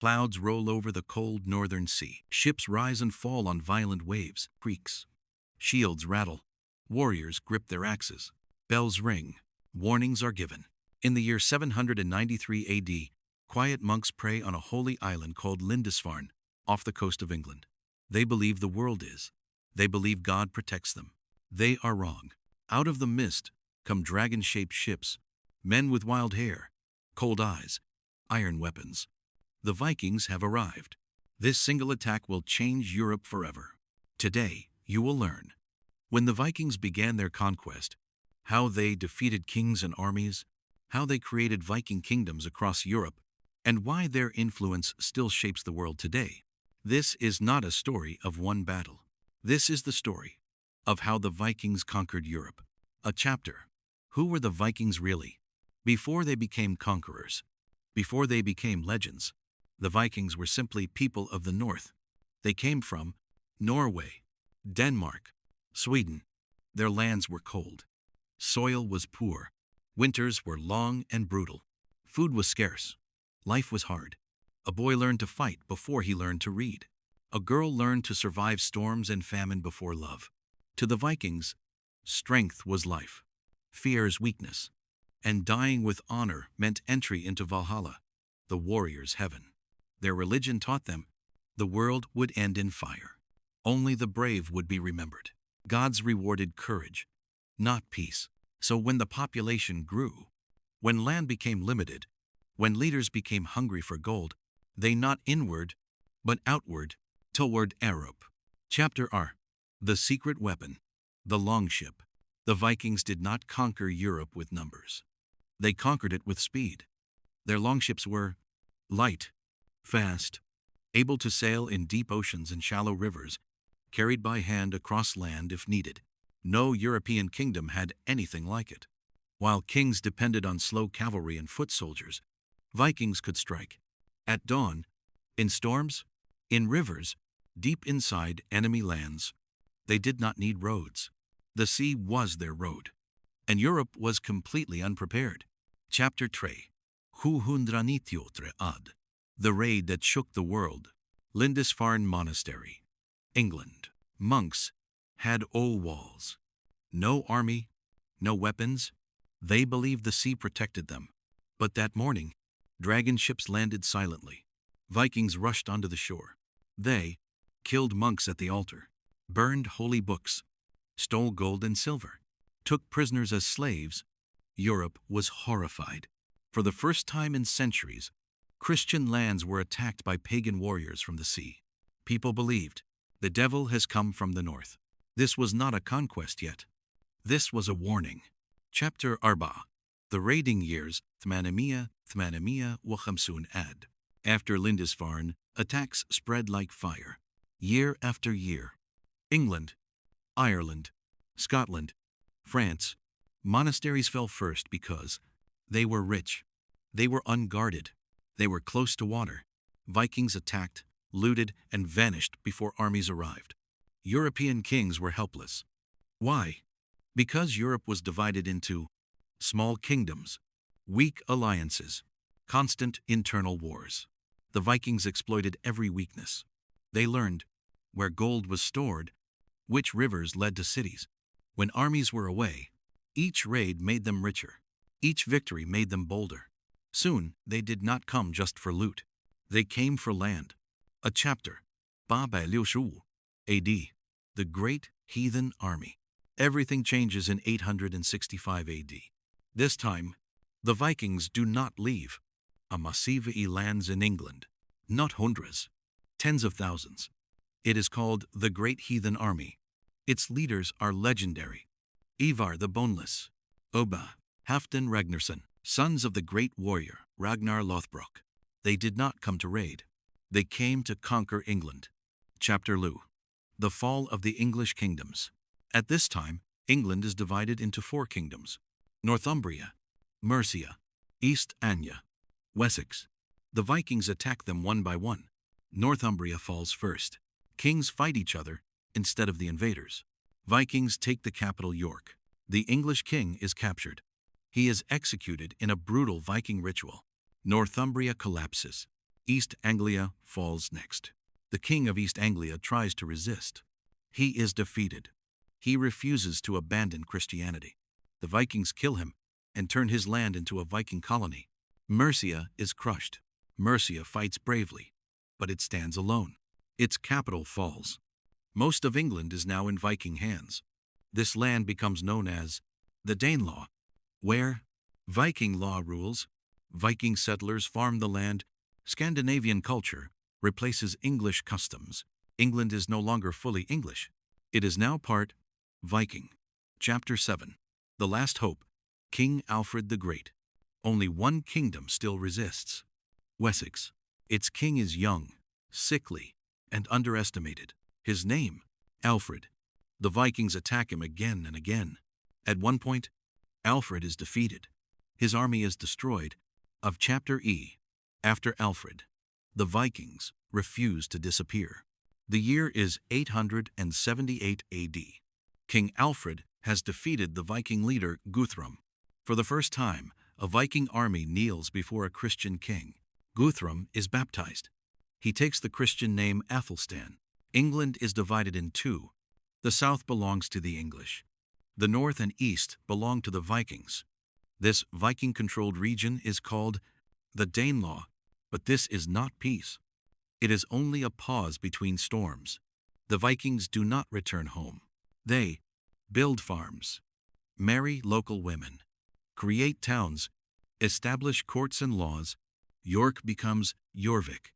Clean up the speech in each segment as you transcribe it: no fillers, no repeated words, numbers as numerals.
Clouds roll over the cold northern sea. Ships rise and fall on violent waves, creaks. Shields rattle. Warriors grip their axes. Bells ring. Warnings are given. In the year 793 AD, quiet monks pray on a holy island called Lindisfarne, off the coast of England. They believe the world is. They believe God protects them. They are wrong. Out of the mist come dragon-shaped ships, men with wild hair, cold eyes, iron weapons. The Vikings have arrived. This single attack will change Europe forever. Today, you will learn. When the Vikings began their conquest, how they defeated kings and armies, how they created Viking kingdoms across Europe, and why their influence still shapes the world today. This is not a story of one battle. This is the story of how the Vikings conquered Europe. A chapter. Who were the Vikings really? Before they became conquerors, before they became legends, the Vikings were simply people of the north. They came from Norway, Denmark, Sweden. Their lands were cold. Soil was poor. Winters were long and brutal. Food was scarce. Life was hard. A boy learned to fight before he learned to read. A girl learned to survive storms and famine before love. To the Vikings, strength was life, fear's weakness, and dying with honor meant entry into Valhalla, the warrior's heaven. Their religion taught them the world would end in fire. Only the brave would be remembered. Gods rewarded courage, not peace. So when the population grew, when land became limited, when leaders became hungry for gold, they not inward, but outward, toward Europe. Chapter R. The secret weapon, the longship. The Vikings did not conquer Europe with numbers. They conquered it with speed. Their longships were light, fast, able to sail in deep oceans and shallow rivers, carried by hand across land if needed. No European kingdom had anything like it. While kings depended on slow cavalry and foot soldiers, Vikings could strike. At dawn, in storms, in rivers, deep inside enemy lands. They did not need roads. The sea was their road. And Europe was completely unprepared. Chapter 3. 793 ad. The raid that shook the world. Lindisfarne Monastery, England. Monks had old walls. No army, no weapons. They believed the sea protected them. But that morning, dragon ships landed silently. Vikings rushed onto the shore. They killed monks at the altar, burned holy books, stole gold and silver, took prisoners as slaves. Europe was horrified. For the first time in centuries, Christian lands were attacked by pagan warriors from the sea. People believed, the devil has come from the north. This was not a conquest yet. This was a warning. Chapter Arba. The raiding years, 850 ad. After Lindisfarne, attacks spread like fire. Year after year. England, Ireland, Scotland, France. Monasteries fell first because they were rich. They were unguarded. They were close to water. Vikings attacked, looted, and vanished before armies arrived. European kings were helpless. Why? Because Europe was divided into small kingdoms, weak alliances, constant internal wars. The Vikings exploited every weakness. They learned where gold was stored, which rivers led to cities. When armies were away, each raid made them richer. Each victory made them bolder. Soon, they did not come just for loot. They came for land. A chapter. 865 AD. The Great Heathen Army. Everything changes in 865 AD. This time, the Vikings do not leave. A massive lands in England. Not hundreds. Tens of thousands. It is called the Great Heathen Army. Its leaders are legendary. Ivar the Boneless, Oba, Halfdan Ragnarsson, sons of the great warrior Ragnar Lothbrok. They did not come to raid. They came to conquer England. Chapter Lu. The fall of the English kingdoms. At this time, England is divided into 4 kingdoms: Northumbria, Mercia, East Anglia, Wessex. The Vikings attack them one by one. Northumbria falls first. Kings fight each other instead of the invaders. Vikings take the capital York. The English king is captured. He is executed in a brutal Viking ritual. Northumbria collapses. East Anglia falls next. The king of East Anglia tries to resist. He is defeated. He refuses to abandon Christianity. The Vikings kill him and turn his land into a Viking colony. Mercia is crushed. Mercia fights bravely, but it stands alone. Its capital falls. Most of England is now in Viking hands. This land becomes known as the Danelaw, where Viking law rules. Viking settlers farm the land. Scandinavian culture replaces English customs. England is no longer fully English. It is now part Viking. Chapter 7. The Last Hope. King Alfred the Great. Only one kingdom still resists. Wessex. Its king is young, sickly, and underestimated. His name, Alfred. The Vikings attack him again and again. At one point, Alfred is defeated. His army is destroyed. Of Chapter E. After Alfred, the Vikings refuse to disappear. The year is 878 AD. King Alfred has defeated the Viking leader Guthrum. For the first time, a Viking army kneels before a Christian king. Guthrum is baptized. He takes the Christian name Athelstan. England is divided in two. The south belongs to the English. The north and east belong to the Vikings. This Viking-controlled region is called the Danelaw, but this is not peace. It is only a pause between storms. The Vikings do not return home. They build farms, marry local women, create towns, establish courts and laws. York becomes Jorvik,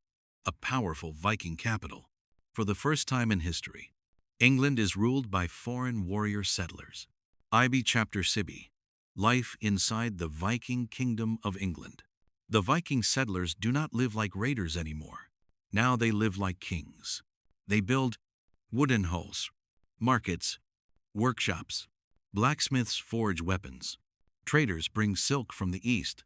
a powerful Viking capital. For the first time in history, England is ruled by foreign warrior settlers. IB Chapter Sibi. Life inside the Viking Kingdom of England. The Viking settlers do not live like raiders anymore. Now they live like kings. They build wooden hulls, markets, workshops. Blacksmiths forge weapons. Traders bring silk from the east.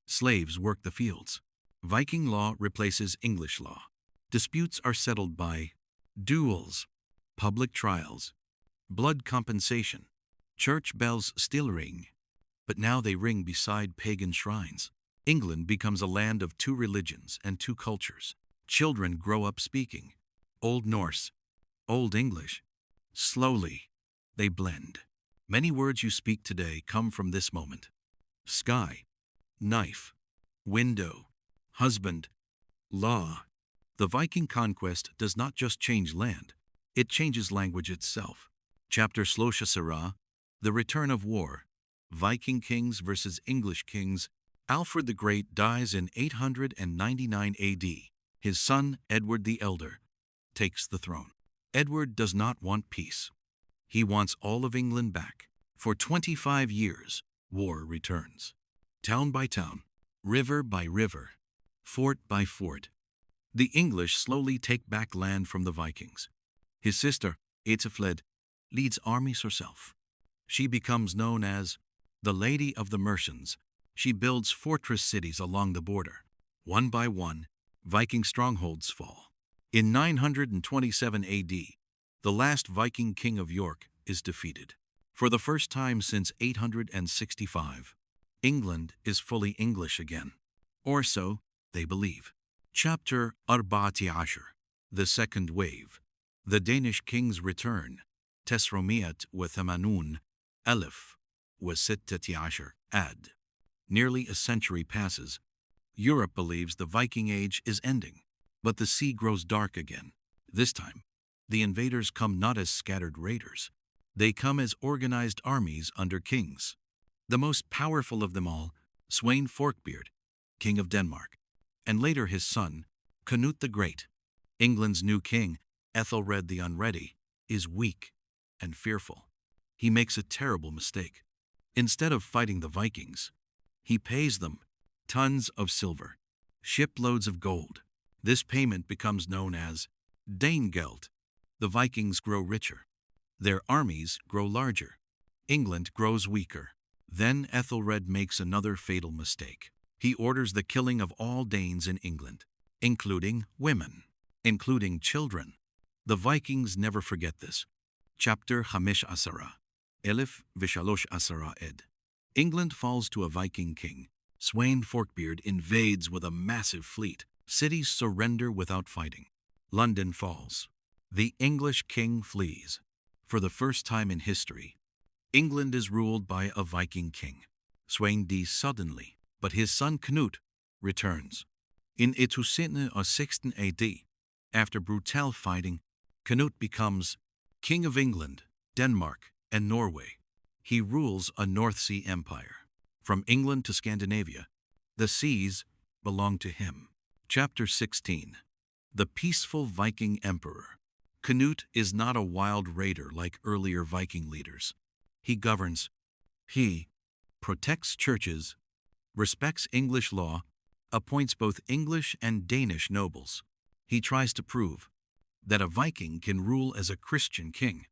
Slaves work the fields. Viking law replaces English law. Disputes are settled by duels, public trials, blood compensation. Church bells still ring, but now they ring beside pagan shrines. England becomes a land of two religions and two cultures. Children grow up speaking Old Norse, Old English. Slowly, they blend. Many words you speak today come from this moment. Sky, knife, window, husband, law. The Viking conquest does not just change land, it changes language itself. Chapter Sloshasara. The return of war. Viking kings versus English kings. Alfred the Great dies in 899 AD. His son, Edward the Elder, takes the throne. Edward does not want peace. He wants all of England back. For 25 years, war returns. Town by town, river by river, fort by fort. The English slowly take back land from the Vikings. His sister, Aethelflaed, leads armies herself. She becomes known as the Lady of the Mercians. She builds fortress cities along the border. One by one, Viking strongholds fall. In 927 AD, the last Viking king of York is defeated. For the first time since 865, England is fully English again. Or so they believe. Chapter Arba'ati Ashar. The Second Wave. The Danish kings return. Tesromiat wa Thamanun, Aleph wa Sittati Ashar, Ad. Nearly a century passes. Europe believes the Viking Age is ending, but the sea grows dark again. This time, the invaders come not as scattered raiders. They come as organized armies under kings. The most powerful of them all, Sweyn Forkbeard, king of Denmark, and later his son, Cnut the Great. England's new king, Ethelred the Unready, is weak and fearful. He makes a terrible mistake. Instead of fighting the Vikings, he pays them tons of silver, shiploads of gold. This payment becomes known as Danegeld. The Vikings grow richer. Their armies grow larger. England grows weaker. Then Ethelred makes another fatal mistake. He orders the killing of all Danes in England, including women, including children. The Vikings never forget this. Chapter Hamish Asara. Elif Vishalosh Asara Ed. England falls to a Viking king. Sweyn Forkbeard invades with a massive fleet. Cities surrender without fighting. London falls. The English king flees. For the first time in history, England is ruled by a Viking king. Sweyn dies suddenly, but his son Cnut returns. In 816 AD, after brutal fighting, Cnut becomes King of England, Denmark, and Norway. He rules a North Sea empire. From England to Scandinavia, the seas belong to him. Chapter 16. The Peaceful Viking Emperor. Cnut is not a wild raider like earlier Viking leaders. He governs. He protects churches, respects English law, appoints both English and Danish nobles. He tries to prove that a Viking can rule as a Christian king.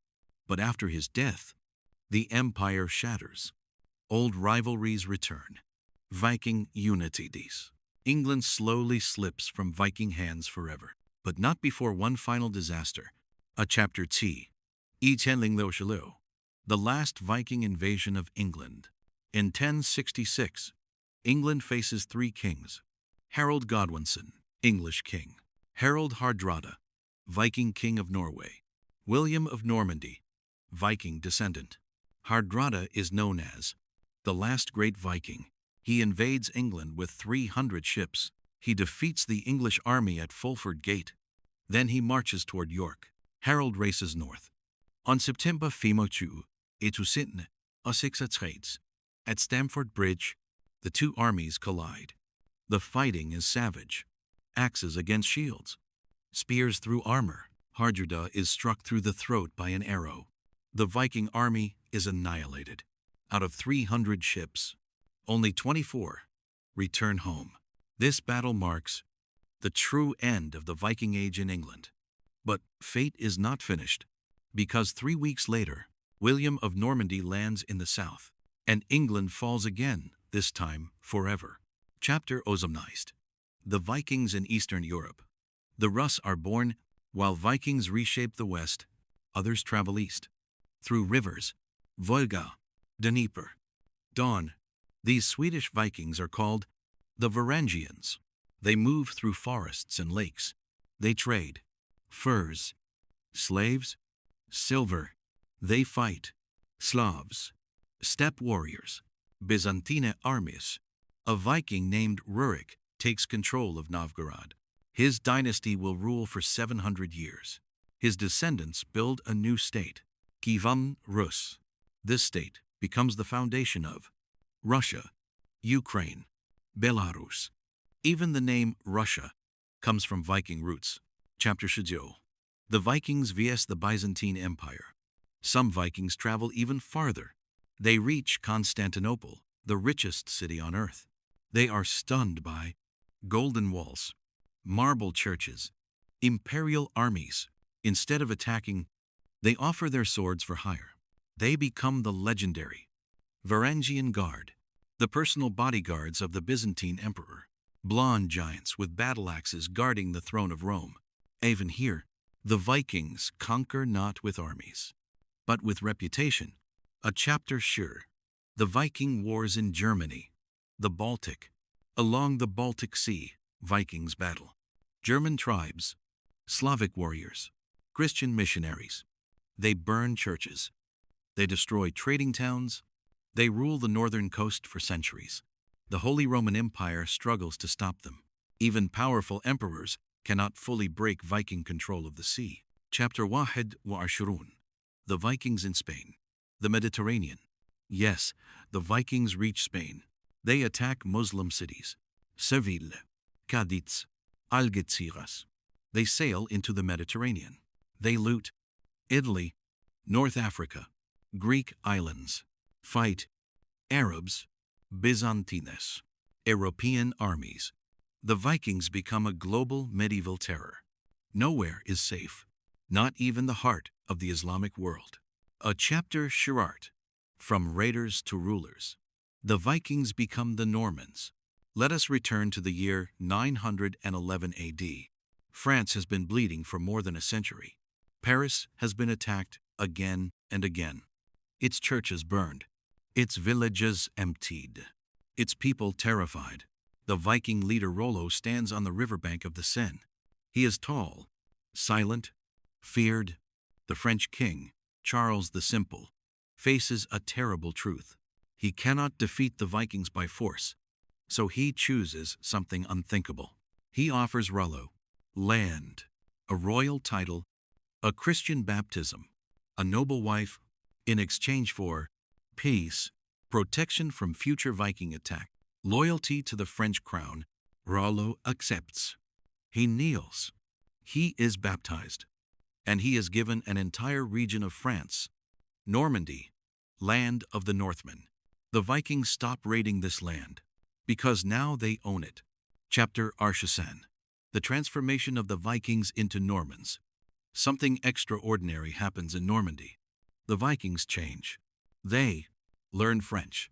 But after his death, the empire shatters. Old rivalries return. Viking unity dies. England slowly slips from Viking hands forever. But not before one final disaster. A chapter T. The last Viking invasion of England. In 1066, England faces three kings. Harald Godwinson, English king. Harald Hardrada, Viking king of Norway. William of Normandy, Viking descendant. Hardrada is known as the last great Viking. He invades England with 300 ships. He defeats the English army at Fulford Gate. Then he marches toward York. Harold races north. On September 22, 816, at Stamford Bridge, the two armies collide. The fighting is savage. Axes against shields. Spears through armor. Hardrada is struck through the throat by an arrow. The Viking army is annihilated. Out of 300 ships, only 24 return home. This battle marks the true end of the Viking Age in England. But fate is not finished, because 3 weeks later, William of Normandy lands in the south, and England falls again, this time forever. Chapter Ozamnized. The Vikings in Eastern Europe. The Rus are born, while Vikings reshape the west, others travel east. Through rivers, Volga, Dnieper, Don. These Swedish Vikings are called the Varangians. They move through forests and lakes. They trade furs, slaves, silver. They fight Slavs, steppe warriors, Byzantine armies. A Viking named Rurik takes control of Novgorod. His dynasty will rule for 700 years. His descendants build a new state, Kievan Rus. This state becomes the foundation of Russia, Ukraine, Belarus. Even the name Russia comes from Viking roots. Chapter Shijo. The Vikings vs. the Byzantine Empire. Some Vikings travel even farther. They reach Constantinople, the richest city on earth. They are stunned by golden walls, marble churches, imperial armies. Instead of attacking, they offer their swords for hire. They become the legendary Varangian Guard, the personal bodyguards of the Byzantine emperor. Blonde giants with battle axes guarding the throne of Rome. Even here, the Vikings conquer not with armies, but with reputation. A chapter sure. The Viking Wars in Germany. The Baltic. Along the Baltic Sea, Vikings battle. German tribes, Slavic warriors, Christian missionaries. They burn churches. They destroy trading towns. They rule the northern coast for centuries. The Holy Roman Empire struggles to stop them. Even powerful emperors cannot fully break Viking control of the sea. Chapter Wahed wa Ashurun. The Vikings in Spain. The Mediterranean. Yes, the Vikings reach Spain. They attack Muslim cities. Seville, Cadiz, Algeciras. They sail into the Mediterranean. They loot Italy, North Africa, Greek islands. Fight Arabs, Byzantines, European armies. The Vikings become a global medieval terror. Nowhere is safe, not even the heart of the Islamic world. A chapter Shirart. From raiders to rulers. The Vikings become the Normans. Let us return to the year 911 AD. France has been bleeding for more than a century. Paris has been attacked again and again. Its churches burned. Its villages emptied. Its people terrified. The Viking leader Rollo stands on the riverbank of the Seine. He is tall, silent, feared. The French king, Charles the Simple, faces a terrible truth. He cannot defeat the Vikings by force, so he chooses something unthinkable. He offers Rollo land, a royal title, a Christian baptism, a noble wife, in exchange for peace, protection from future Viking attack, loyalty to the French crown. Rollo accepts. He kneels. He is baptized. And he is given an entire region of France, Normandy, land of the Northmen. The Vikings stop raiding this land, because now they own it. Chapter Arshesan. The transformation of the Vikings into Normans. Something extraordinary happens in Normandy. The Vikings change. They learn French,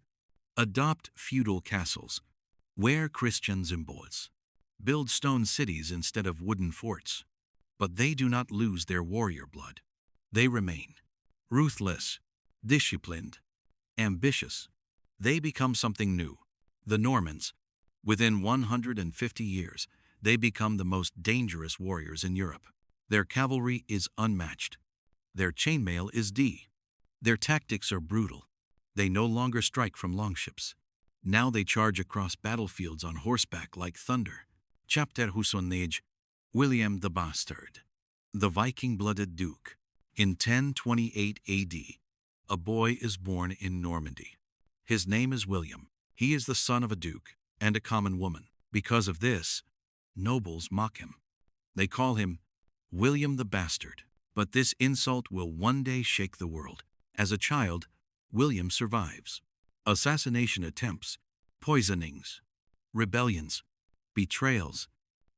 adopt feudal castles, wear Christian symbols, build stone cities instead of wooden forts. But they do not lose their warrior blood. They remain ruthless, disciplined, ambitious. They become something new. The Normans. Within 150 years, they become the most dangerous warriors in Europe. Their cavalry is unmatched. Their chainmail is D. Their tactics are brutal. They no longer strike from longships. Now they charge across battlefields on horseback like thunder. Chapter Husonage. William the Bastard. The Viking-blooded Duke. In 1028 AD, a boy is born in Normandy. His name is William. He is the son of a duke and a common woman. Because of this, nobles mock him. They call him William the Bastard. But this insult will one day shake the world. As a child, William survives assassination attempts, poisonings, rebellions, betrayals.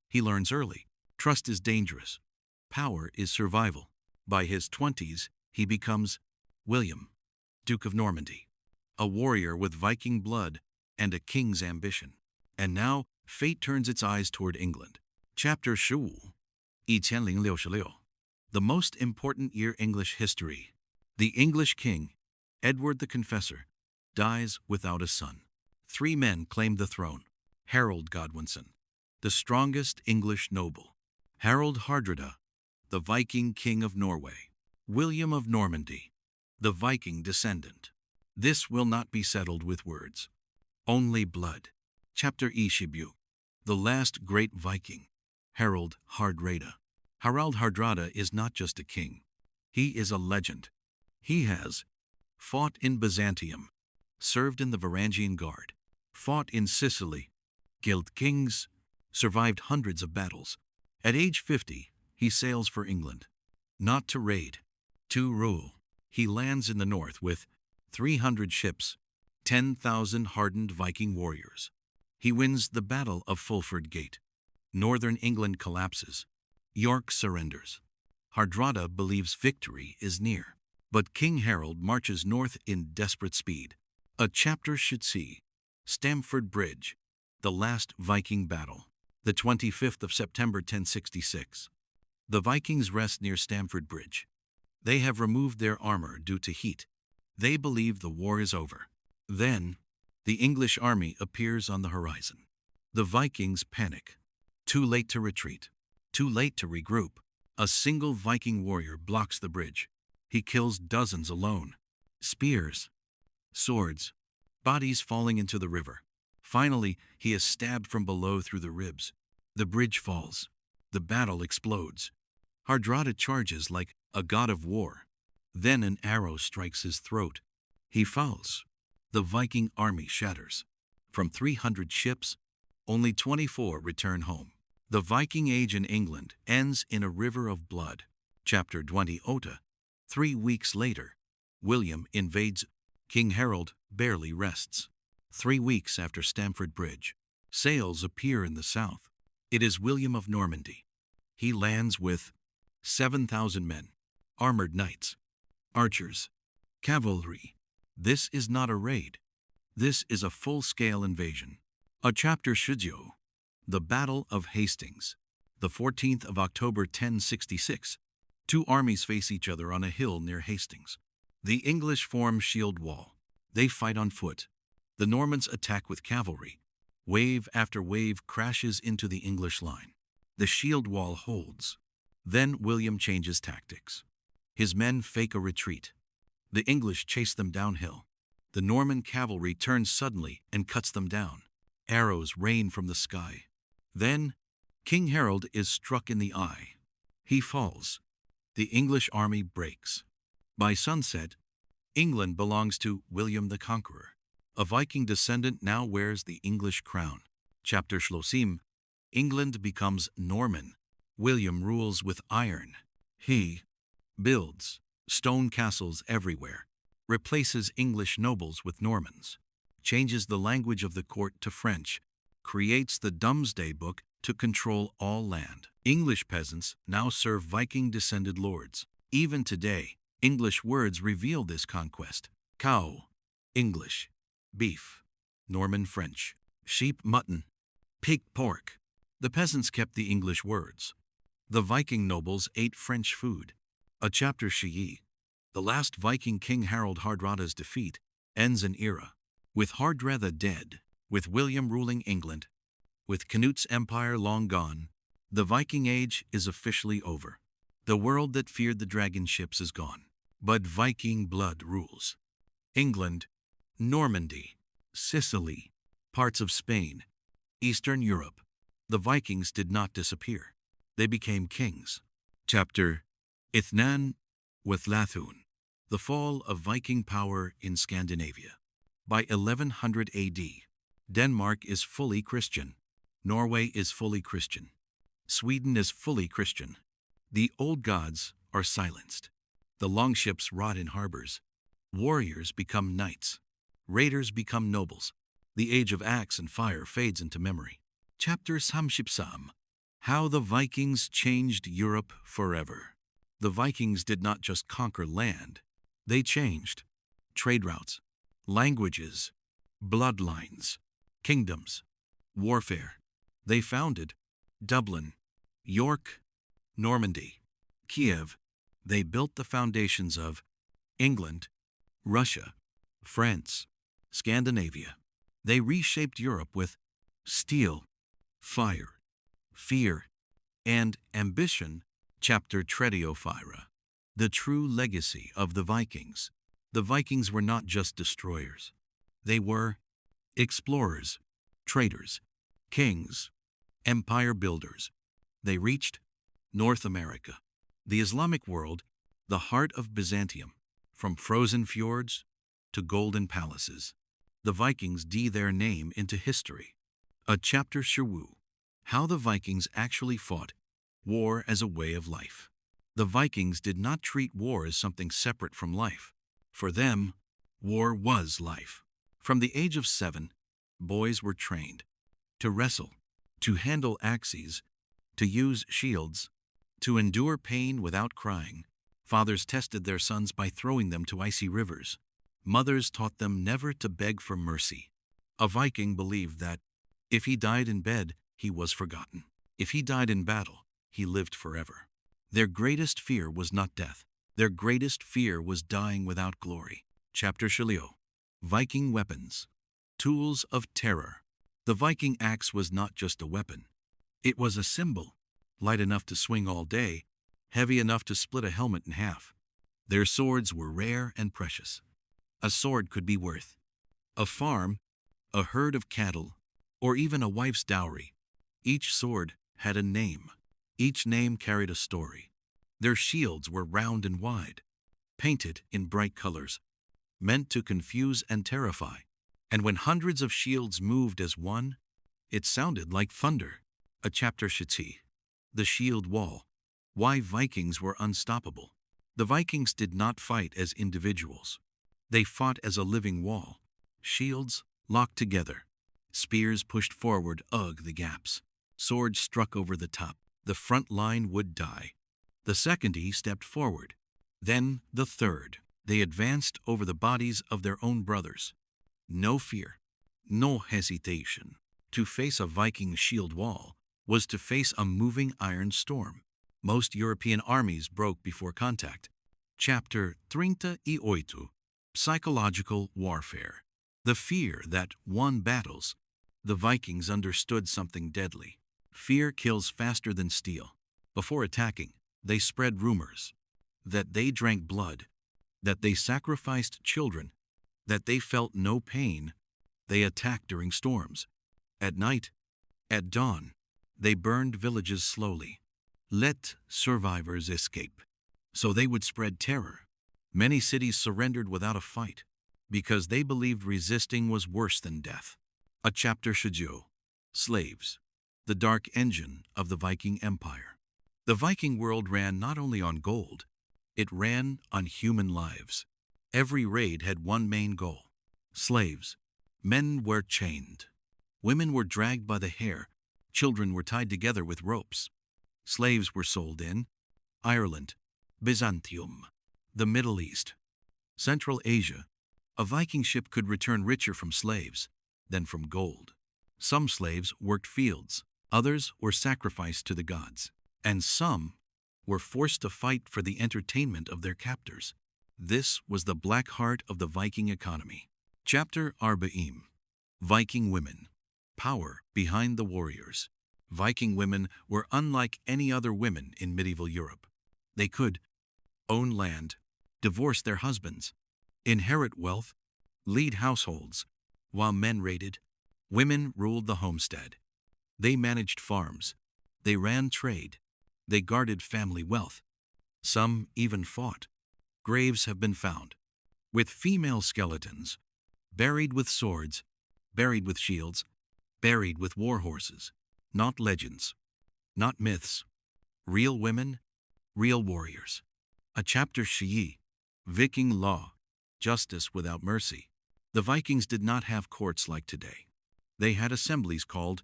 He learns early. Trust is dangerous. Power is survival. By his 20s, he becomes William, Duke of Normandy, a warrior with Viking blood and a king's ambition. And now, fate turns its eyes toward England. Chapter 15. 1066. The most important year English history. The English king, Edward the Confessor, dies without a son. 3 men claimed the throne. Harald Godwinson, the strongest English noble. Harald Hardrada, the Viking king of Norway. William of Normandy, the Viking descendant. This will not be settled with words. Only blood. Chapter Ishibu. The last great Viking, Harald Hardrada. Harald Hardrada is not just a king. He is a legend. He has fought in Byzantium, served in the Varangian Guard, fought in Sicily, killed kings, survived hundreds of battles. At age 50, he sails for England. Not to raid, to rule. He lands in the north with 300 ships, 10,000 hardened Viking warriors. He wins the Battle of Fulford Gate. Northern England collapses. York surrenders. Hardrada believes victory is near. But King Harold marches north in desperate speed. A chapter should see Stamford Bridge, the last Viking battle. The 25th of September 1066. The Vikings rest near Stamford Bridge. They have removed their armor due to heat. They believe the war is over. Then, the English army appears on the horizon. The Vikings panic. Too late to retreat. Too late to regroup. A single Viking warrior blocks the bridge. He kills dozens alone. Spears, swords, bodies falling into the river. Finally, he is stabbed from below through the ribs. The bridge falls. The battle explodes. Hardrada charges like a god of war. Then an arrow strikes his throat. He falls. The Viking army shatters. From 300 ships, only 24 return home. The Viking Age in England ends in a river of blood. Chapter 20. 3 weeks later, William invades. King Harold barely rests. 3 weeks after Stamford Bridge, sails appear in the south. It is William of Normandy. He lands with 7,000 men, armored knights, archers, cavalry. This is not a raid. This is a full-scale invasion. A chapter Shujyo. The Battle of Hastings. The 14th of October 1066. 2 armies face each other on a hill near Hastings. The English form shield wall. They fight on foot. The Normans attack with cavalry. Wave after wave crashes into the English line. The shield wall holds. Then William changes tactics. His men fake a retreat. The English chase them downhill. The Norman cavalry turns suddenly and cuts them down. Arrows rain from the sky. Then, King Harold is struck in the eye. He falls. The English army breaks. By sunset, England belongs to William the Conqueror. A Viking descendant now wears the English crown. Chapter Shlosim. England becomes Norman. William rules with iron. He builds stone castles everywhere, replaces English nobles with Normans, changes the language of the court to French, creates the Domesday Book to control all land. English peasants now serve Viking-descended lords. Even today, English words reveal this conquest. Cow, English. Beef, Norman French. Sheep, mutton. Pig, pork. The peasants kept the English words. The Viking nobles ate French food. A chapter Shii. The last Viking king Harald Hardrada's defeat ends an era. With Hardrada dead, with William ruling England, with Cnut's empire long gone, the Viking Age is officially over. The world that feared the dragon ships is gone. But Viking blood rules. England, Normandy, Sicily, parts of Spain, Eastern Europe. The Vikings did not disappear. They became kings. Chapter Ithnan with Lathun. The fall of Viking power in Scandinavia. By 1100 AD, Denmark is fully Christian. Norway is fully Christian. Sweden is fully Christian. The old gods are silenced. The longships rot in harbors. Warriors become knights. Raiders become nobles. The age of axe and fire fades into memory. Chapter Samshipsam. How the Vikings changed Europe forever. The Vikings did not just conquer land. They changed trade routes, languages, bloodlines, kingdoms, warfare. They founded Dublin, York, Normandy, Kiev. They built the foundations of England, Russia, France, Scandinavia. They reshaped Europe with steel, fire, fear, and ambition. Chapter Tredeophira. The true legacy of the Vikings. The Vikings were not just destroyers. They were explorers, traders, kings, empire builders. They reached North America, the Islamic world, the heart of Byzantium, from frozen fjords to golden palaces. The Vikings did their name into history. A chapter Sherwoo. How the Vikings actually fought war as a way of life. The Vikings did not treat war as something separate from life. For them, war was life. From the age of 7, boys were trained to wrestle, to handle axes, to use shields, to endure pain without crying. Fathers tested their sons by throwing them to icy rivers. Mothers taught them never to beg for mercy. A Viking believed that if he died in bed, he was forgotten. If he died in battle, he lived forever. Their greatest fear was not death. Their greatest fear was dying without glory. Chapter Shalio. Viking weapons. Tools of terror. The Viking axe was not just a weapon. It was a symbol, light enough to swing all day, heavy enough to split a helmet in half. Their swords were rare and precious. A sword could be worth a farm, a herd of cattle, or even a wife's dowry. Each sword had a name. Each name carried a story. Their shields were round and wide, painted in bright colors, meant to confuse and terrify. And when hundreds of shields moved as one, it sounded like thunder. A chapter Shiti. The shield wall. Why Vikings were unstoppable. The Vikings did not fight as individuals. They fought as a living wall. Shields locked together. Spears pushed forward, the gaps. Swords struck over the top. The front line would die. The second he stepped forward. Then the third. They advanced over the bodies of their own brothers. No fear, no hesitation. To face a Viking shield wall was to face a moving iron storm. Most European armies broke before contact. Chapter 38. Psychological warfare. The fear that won battles. The Vikings understood something deadly. Fear kills faster than steel. Before attacking, they spread rumors that they drank blood, that they sacrificed children, that they felt no pain. They attacked during storms. At night, at dawn, they burned villages slowly. Let survivors escape. So they would spread terror. Many cities surrendered without a fight, because they believed resisting was worse than death. A chapter Shoujo. Slaves. The dark engine of the Viking Empire. The Viking world ran not only on gold, it ran on human lives. Every raid had one main goal. Slaves. Men were chained. Women were dragged by the hair. Children were tied together with ropes. Slaves were sold in Ireland, Byzantium, the Middle East, Central Asia. A Viking ship could return richer from slaves than from gold. Some slaves worked fields, others were sacrificed to the gods, and some were forced to fight for the entertainment of their captors. This was the black heart of the Viking economy. Chapter Arbaim. Viking women. Power behind the warriors. Viking women were unlike any other women in medieval Europe. They could own land, divorce their husbands, inherit wealth, lead households. While men raided, women ruled the homestead. They managed farms. They ran trade. They guarded family wealth. Some even fought. Graves have been found with female skeletons, buried with swords, buried with shields, buried with war horses. Not legends, not myths. Real women, real warriors. A chapter Shii. Viking law. Justice without mercy. The Vikings did not have courts like today. They had assemblies called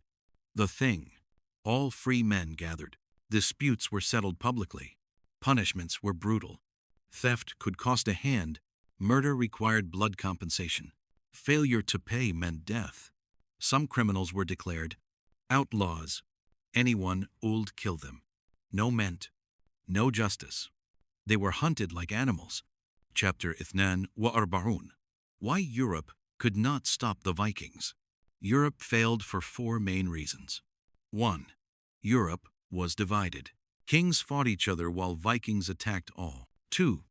the Thing. All free men gathered. Disputes were settled publicly. Punishments were brutal. Theft could cost a hand. Murder required blood compensation. Failure to pay meant death. Some criminals were declared outlaws. Anyone old kill them. No meant no justice. They were hunted like animals. Chapter Ithnan wa Arbaun. Why Europe could not stop the Vikings. Europe failed for four main reasons. 1. Europe was divided. Kings fought each other while Vikings attacked all. 2.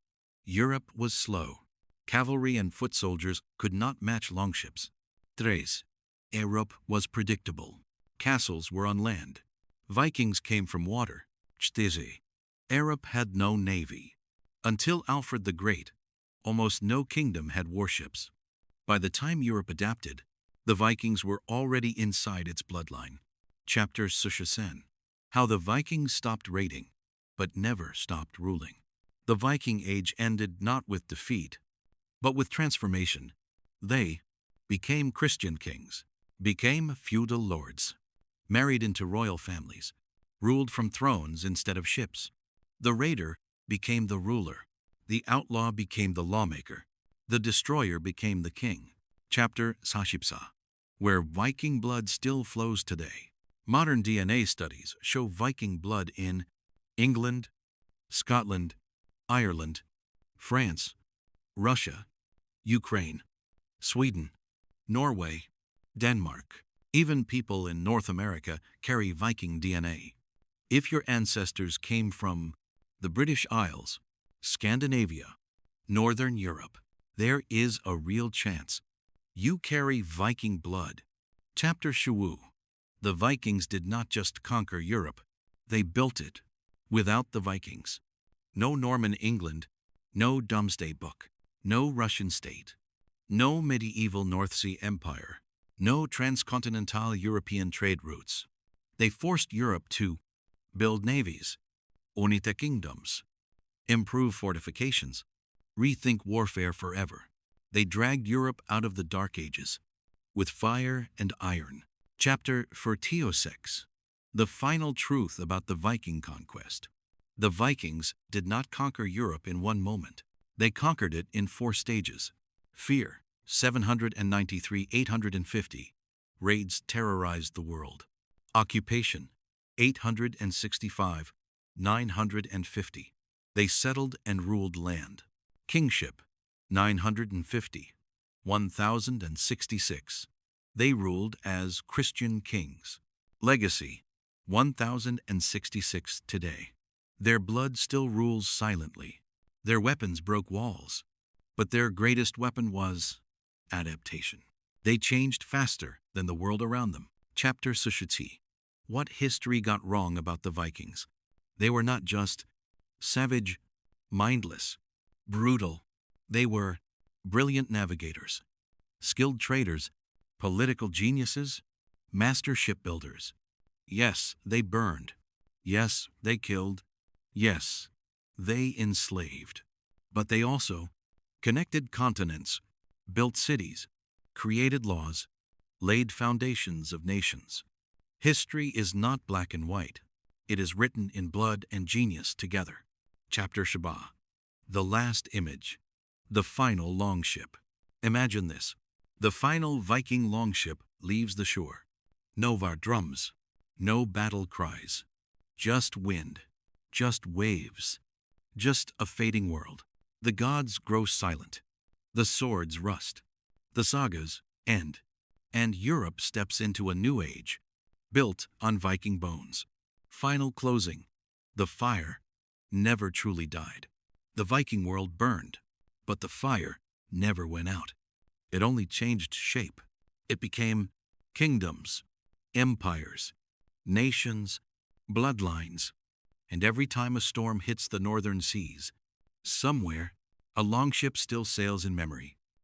Europe was slow. Cavalry and foot soldiers could not match longships. 3. Europe was predictable. Castles were on land. Vikings came from water. 4. Europe had no navy. Until Alfred the Great, almost no kingdom had warships. By the time Europe adapted, the Vikings were already inside its bloodline. Chapter Sushasen. How the Vikings stopped raiding, but never stopped ruling. The Viking Age ended not with defeat, but with transformation. They became Christian kings, became feudal lords, married into royal families, ruled from thrones instead of ships. The raider became the ruler. The outlaw became the lawmaker. The destroyer became the king. Chapter Sashipsa. Where Viking blood still flows today. Modern DNA studies show Viking blood in England, Scotland, Ireland, France, Russia, Ukraine, Sweden, Norway, Denmark. Even people in North America carry Viking DNA. If your ancestors came from the British Isles, Scandinavia, Northern Europe, there is a real chance you carry Viking blood. Chapter Shuwu. The Vikings did not just conquer Europe, they built it. Without the Vikings, no Norman England, no Domesday Book, no Russian state, no medieval North Sea Empire, no transcontinental European trade routes. They forced Europe to build navies, unite kingdoms, improve fortifications, rethink warfare forever. They dragged Europe out of the Dark Ages with fire and iron. Chapter for Teosex. The final truth about the Viking conquest. The Vikings did not conquer Europe in one moment. They conquered it in 4 stages. Fear, 793–850. Raids terrorized the world. Occupation, 865–950. They settled and ruled land. Kingship, 950. 1066. They ruled as Christian kings. Legacy: 1066 today. Their blood still rules silently. Their weapons broke walls, but their greatest weapon was adaptation. They changed faster than the world around them. Chapter Sushiti. What history got wrong about the Vikings? They were not just savage, mindless, brutal. They were brilliant navigators, skilled traders, political geniuses, master shipbuilders. Yes, they burned. Yes, they killed. Yes, they enslaved. But they also connected continents, built cities, created laws, laid foundations of nations. History is not black and white. It is written in blood and genius together. Chapter Shabbat. The last image. The final longship. Imagine this. The final Viking longship leaves the shore. No var drums, no battle cries. Just wind, just waves, just a fading world. The gods grow silent. The swords rust. The sagas end. And Europe steps into a new age, built on Viking bones. Final closing. The fire never truly died. The Viking world burned, but the fire never went out. It only changed shape. It became kingdoms, empires, nations, bloodlines. And every time a storm hits the northern seas, somewhere, a longship still sails in memory.